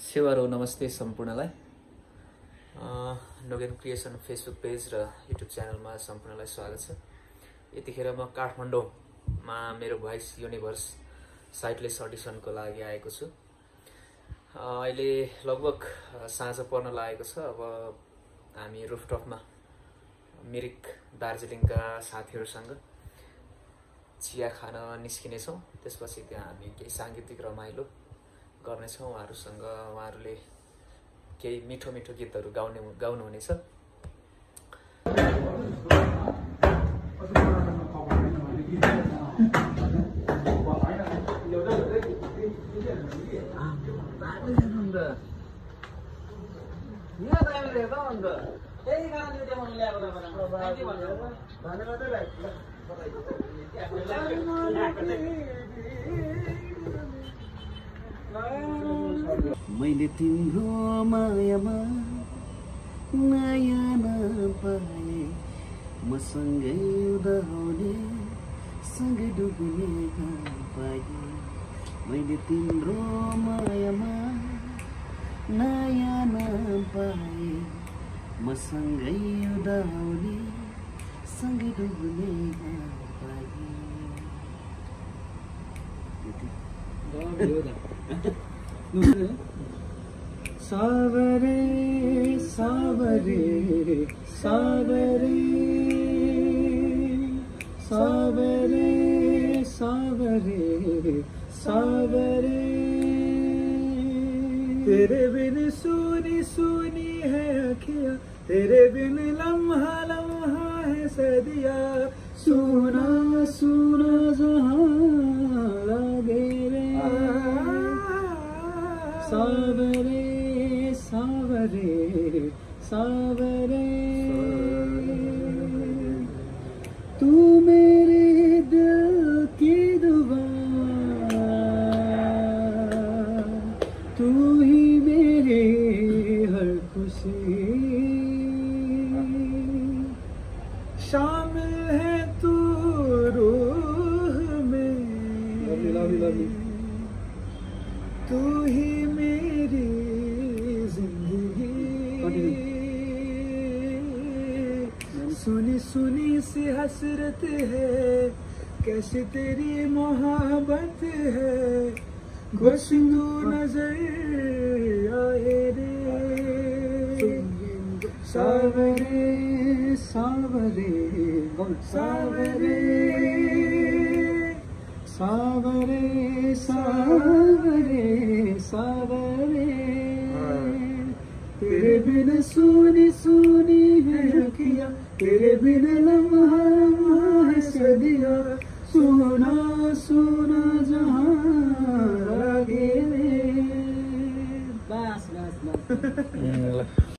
सेवारो नमस्ते सम्पूर्णलाई। नोगेन creation Facebook page र YouTube च्यानलमा सम्पूर्णलाई स्वागत छ। यतिखेर म काठमाडौँमा मेरो भोइस युनिभर्स साइटलेस अडिसनको लागि आएको छु। अहिले लगभग साँझ पर्न लागेको छ। अब हामी रुफटपमा मिरिक दार्जिलिङका साथीहरूसँग चिया खान निस्किनेछौँ। त्यसपछि त्यहाँ हामी केही सांगीतिक रमाइलो गर्नेछौँ। उहाँहरूसँग उहाँहरूले केही मिठो मिठो गीतहरू गाउनुहुनेछ। मैले तिम्रो मायामा नयाँ नपाए, मसँगै उदाउने सँगै डुब्ने पाए। मैले तिम्रो मायामा नयाँ नपाए, मसँगै उदाउने सँगै डुब्ने पाए। सावरे सावरे सावरे सावरे सावरे सावरे, तेरे बिन सुनी सुनी है अखियाँ, तेरे बिन लम्हा लम्हा है सदिया। सुना सुना जहाँ लगे रे, सावरे सावरे सावरे, तू मेरे दिल की दुआ, तू ही मेरे हर खुशी, शामिल है तू रूह में, तू ही मेरी जिंदगी। सुनी सुनी सी हसरत है, कैसी तेरी मोहब्बत है, खुशबू नजर आए रे। सावरे सावरे सावरे सावरे सावरे सावरे, तेरे बिन सुनी सुनी है अखियाँ, तेरे बिन लम्हा लम्हा है सदिया। सुना सुना जहाँ लगे रे। बस बस बस।